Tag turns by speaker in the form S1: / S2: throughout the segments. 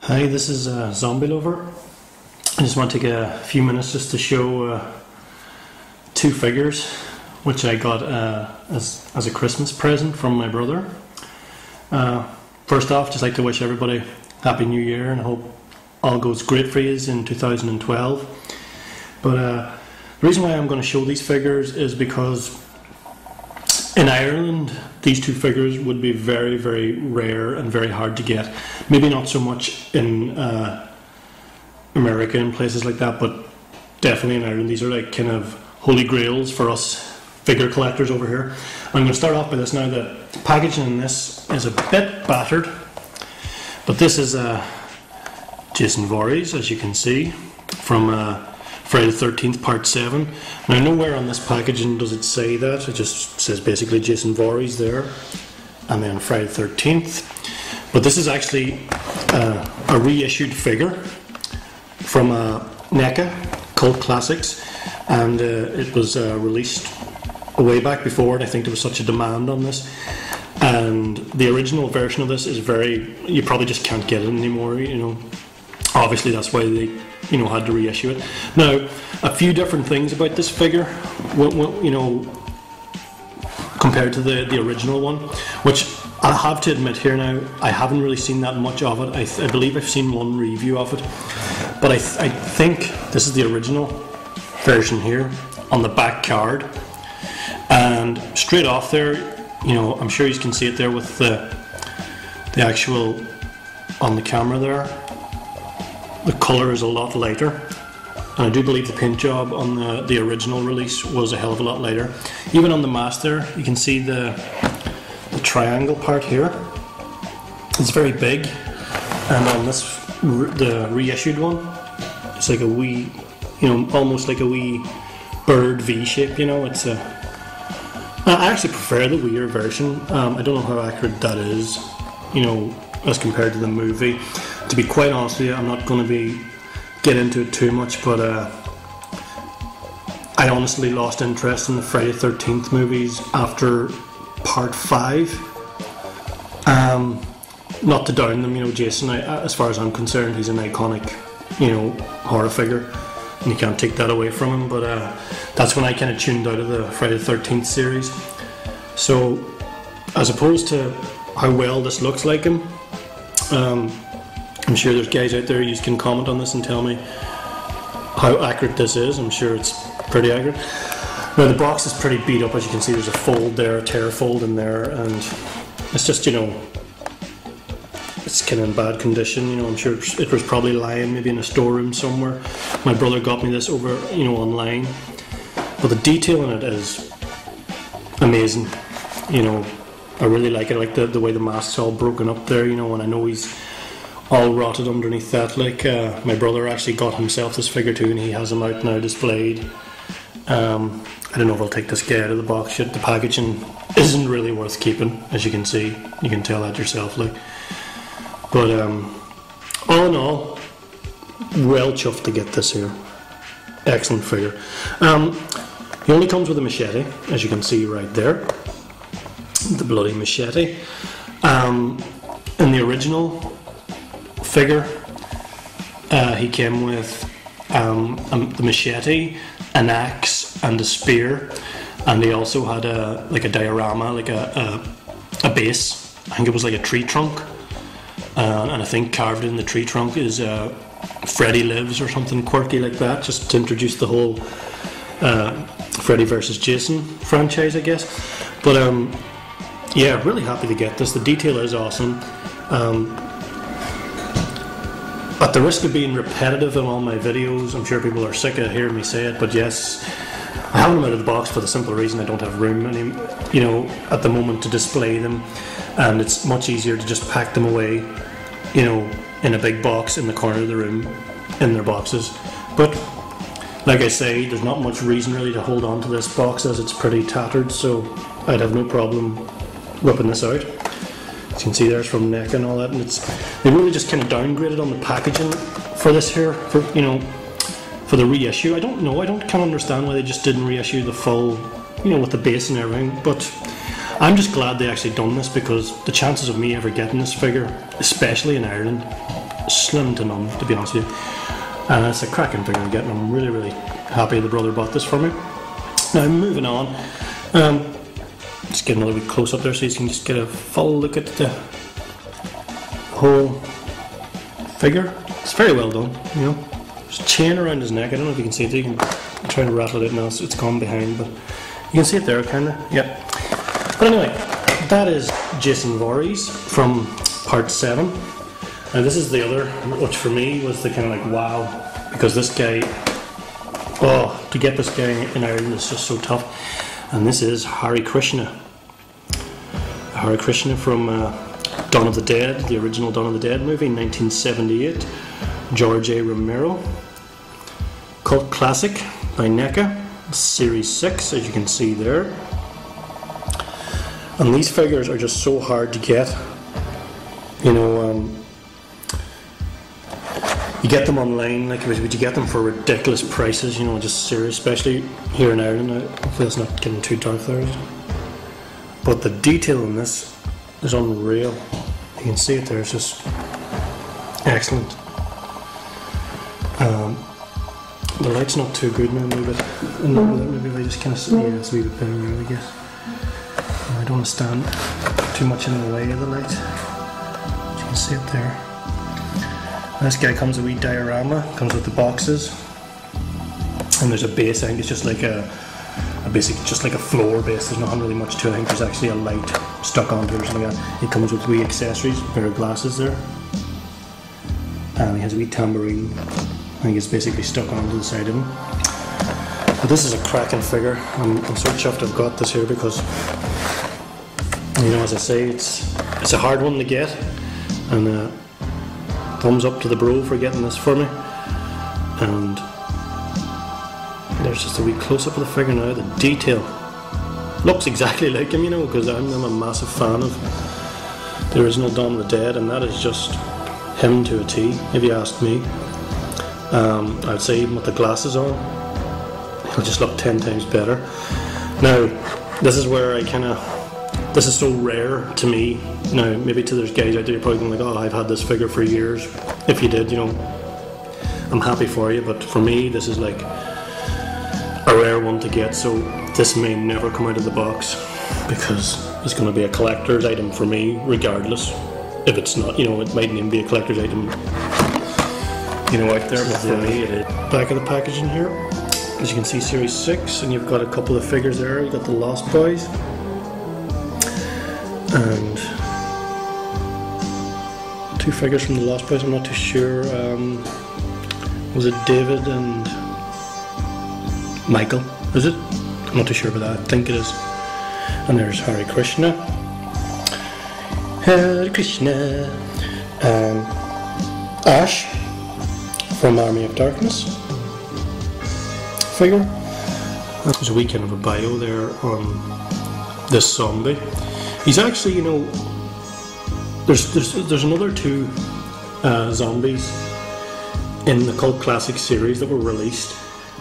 S1: Hi, this is Zombie Lover. I just want to take a few minutes just to show two figures which I got as a Christmas present from my brother. First off, just like to wish everybody Happy New Year and I hope all goes great for you in 2012. But the reason why I'm going to show these figures is because in Ireland, these two figures would be very, very rare and very hard to get. Maybe not so much in America and places like that, but definitely in Ireland. These are like kind of holy grails for us figure collectors over here. I'm going to start off by this now. The packaging in this is a bit battered, but this is Jason Voorhees, as you can see, from Friday the 13th Part 7. Now nowhere on this packaging does it say that, it just says basically Jason Voorhees there, and then Friday the 13th. But this is actually a reissued figure from NECA, Cult Classics, and it was released way back before, and I think there was such a demand on this. And the original version of this is you probably just can't get it anymore, you know. Obviously that's why they had to reissue it. Now, a few different things about this figure, compared to the original one, which I have to admit here now, I haven't really seen that much of it. I believe I've seen one review of it, but I think this is the original version here on the back card. And straight off there, I'm sure you can see it there with the actual on the camera there. The colour is a lot lighter, and I do believe the paint job on the original release was a hell of a lot lighter. Even on the mask there, you can see the triangle part here. It's very big, and on this, the reissued one, it's like a wee, almost like a wee bird V shape. It's a. I actually prefer the weird version. I don't know how accurate that is, as compared to the movie. To be quite honest with you, I'm not going to get into it too much, but I honestly lost interest in the Friday the 13th movies after Part 5. Not to down them, Jason, as far as I'm concerned, he's an iconic, horror figure, and you can't take that away from him, but that's when I kind of tuned out of the Friday the 13th series. So, as opposed to how well this looks like him, I'm sure there's guys out there who can comment on this and tell me how accurate this is. I'm sure it's pretty accurate. Now the box is pretty beat up, as you can see. There's a fold there, a tear fold in there, and it's just, it's kind of in bad condition. I'm sure it was probably lying maybe in a storeroom somewhere. My brother got me this over, online, but the detail in it is amazing. I really like it. I like the way the mask's all broken up there, and I know he's all rotted underneath that. Like my brother actually got himself this figure too, and he has him out now displayed. I don't know if I'll take this guy out of the box yet. The packaging isn't really worth keeping, as you can see. You can tell that yourself, like. But all in all, well chuffed to get this here. Excellent figure. He only comes with a machete, as you can see right there. The bloody machete. In the original figure, he came with the machete, an axe, and a spear, and he also had a diorama, like a base. I think it was like a tree trunk, and I think carved in the tree trunk is Freddy Lives or something quirky like that, just to introduce the whole Freddy versus Jason franchise, I guess. But yeah, really happy to get this. The detail is awesome. At the risk of being repetitive in all my videos, I'm sure people are sick of hearing me say it, but yes, I have them out of the box for the simple reason I don't have room at the moment to display them, and it's much easier to just pack them away, in a big box in the corner of the room, in their boxes. But like I say, there's not much reason really to hold on to this box as it's pretty tattered, so I'd have no problem whipping this out. As you can see, there's from NECA and all that, and they really just kind of downgraded on the packaging for this here, for the reissue. I can't understand why they just didn't reissue the full, with the base and everything, but I'm just glad they actually done this, because the chances of me ever getting this figure, especially in Ireland, slim to none, to be honest with you. And it's a cracking figure to get, and I'm really, really happy the brother bought this for me. Now, moving on, just get another wee close up there so you can just get a full look at the whole figure. It's very well done, you know. There's a chain around his neck. I don't know if you can see it. I'm trying to rattle it now, so it's gone behind, but you can see it there, kind of. Yeah. But anyway, that is Jason Voorhees from part 7. Now this is the other, which for me was the kind of like wow, because this guy, oh, to get this guy in Ireland is just so tough. And this is Hare Krishna. Hare Krishna from Dawn of the Dead, the original Dawn of the Dead movie, 1978. George A. Romero. Cult classic by NECA, Series 6, as you can see there. And these figures are just so hard to get. You know, you get them online, like, would you get them for ridiculous prices, you know, just serious, especially here in Ireland. Hopefully it's not getting too dark there, is it? But the detail in this is unreal. You can see it there, it's just excellent. The light's not too good now, maybe if I just kind of, yeah, it's a wee bit better now, I guess. I don't want to stand too much in the way of the light. You can see it there. This guy comes with a wee diorama, comes with the boxes, and there's a base. I think it's just like a basic, just like a floor base. There's not really much to it. I think there's actually a light stuck onto it or something like that. It comes with wee accessories, a pair of glasses there, and he has a wee tambourine. I think it's basically stuck onto the side of him. But this is a cracking figure. I'm so chuffed I've got this here because, you know, as I say, it's a hard one to get, and thumbs up to the bro for getting this for me. And there's just a wee close up of the figure now. The detail looks exactly like him, you know, because I'm a massive fan of the original Dawn of the Dead, and that is just him to a T, if you ask me. I'd say even with the glasses on, he'll just look 10 times better. Now, this is where this is so rare to me. Now, maybe to those guys out there, you're probably going like, oh, I've had this figure for years. If you did, you know, I'm happy for you, but for me, this is like a rare one to get, so this may never come out of the box, because it's going to be a collector's item for me, regardless. If it's not, you know, it might even be a collector's item, you know, out there, but for me, it is. Back of the packaging here, as you can see, Series 6, and you've got a couple of figures there. You've got the Lost Boys, and 2 figures from the Lost Boys. I'm not too sure, was it David and Michael, is it? I'm not too sure about that, I think it is. And there's Hare Krishna. Hare Krishna. Ash from Army of Darkness figure. There's a wee kind of a bio there on this zombie. He's actually, you know, there's another 2 zombies in the Cult Classic series that were released,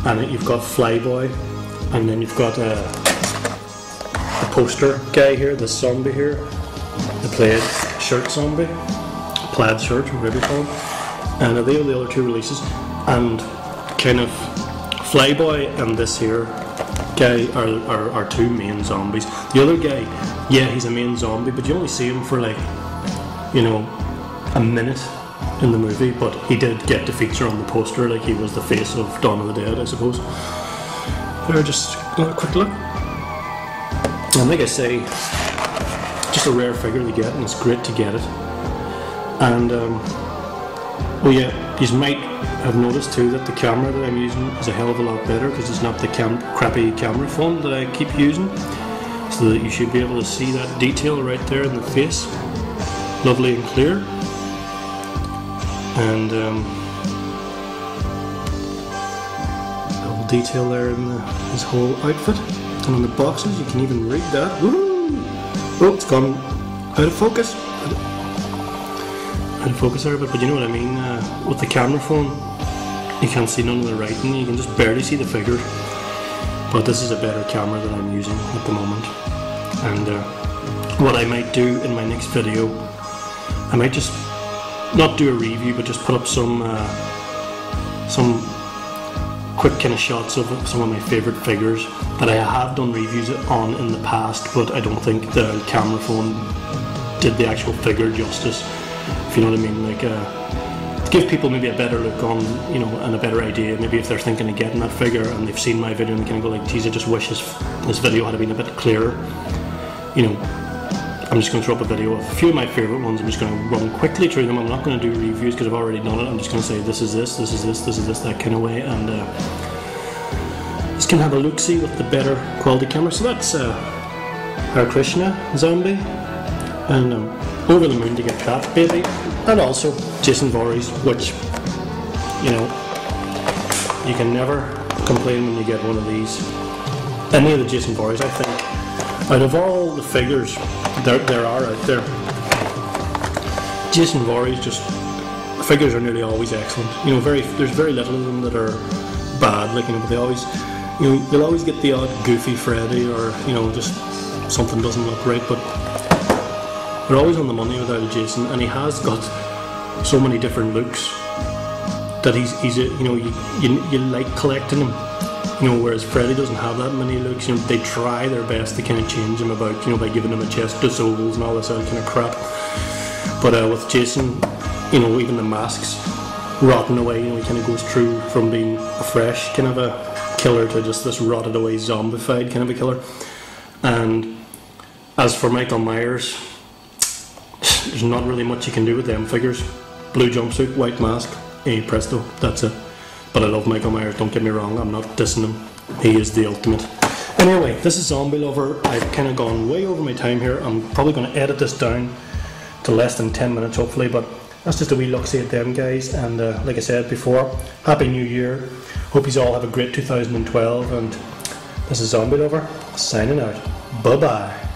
S1: and you've got Flyboy, and then you've got a poster guy here, this zombie here, the plaid shirt zombie, plaid shirt, whatever you call him. And they are the other 2 releases, and kind of Flyboy and this here guy are 2 main zombies. The other guy, yeah, he's a main zombie, but you only see him for like, you know, a minute in the movie, but he did get to feature on the poster, like he was the face of Dawn of the Dead, I suppose. There, just a quick look. And like I say, just a rare figure to get, and it's great to get it. And oh yeah, you might have noticed too that the camera that I'm using is a hell of a lot better, because it's not the crappy camera phone that I keep using, so that you should be able to see that detail right there in the face, lovely and clear. And the whole detail there in his whole outfit, and on the boxes you can even read that. Woo! Oh, it's gone out of focus. Out of focus there, but you know what I mean. With the camera phone, you can't see none of the writing. You can just barely see the figures. But this is a better camera than I'm using at the moment. And what I might do in my next video, I might just not do a review, but just put up some quick kind of shots of some of my favourite figures that I have done reviews on in the past, but I don't think the camera phone did the actual figure justice, if you know what I mean. Like, to give people maybe a better look on, you know, and a better idea, maybe if they're thinking of getting that figure and they've seen my video and they kind of go like, geez, I just wish this video had been a bit clearer. You know, I'm just going to throw up a video of a few of my favourite ones. I'm just going to run quickly through them. I'm not going to do reviews because I've already done it. I'm just going to say this is this, this is this, this is this, that kind of way, and just can have a look-see with the better quality camera. So that's Hare Krishna zombie, and over the moon to get that baby, and also Jason Voorhees, which, you know, you can never complain when you get one of these. Any of the Jason Voorhees, I think, out of all the figures there are out there, Jason Voorhees, just the figures are nearly always excellent. You know, there's very little of them that are bad, like, you know, but they always, you know, you'll always get the odd goofy Freddy, or, you know, just something doesn't look right, but they're always on the money without a Jason, and he has got so many different looks that he's a, you know, you like collecting him. You know, whereas Freddy doesn't have that many looks. You know, they try their best to kind of change him about, you know, by giving him a chest of souls and all this other kind of crap. But with Jason, you know, even the masks rotting away, you know, he kind of goes through from being a fresh kind of a killer to just this rotted away zombified kind of a killer. And as for Michael Myers, there's not really much you can do with them figures. Blue jumpsuit, white mask, hey presto, that's it. But I love Michael Myers, don't get me wrong, I'm not dissing him. He is the ultimate. Anyway, this is Zombie Lover. I've kind of gone way over my time here. I'm probably going to edit this down to less than 10 minutes hopefully, but that's just a wee look-see at them guys. And like I said before, Happy New Year. Hope you all have a great 2012, and this is Zombie Lover, signing out. Bye-bye.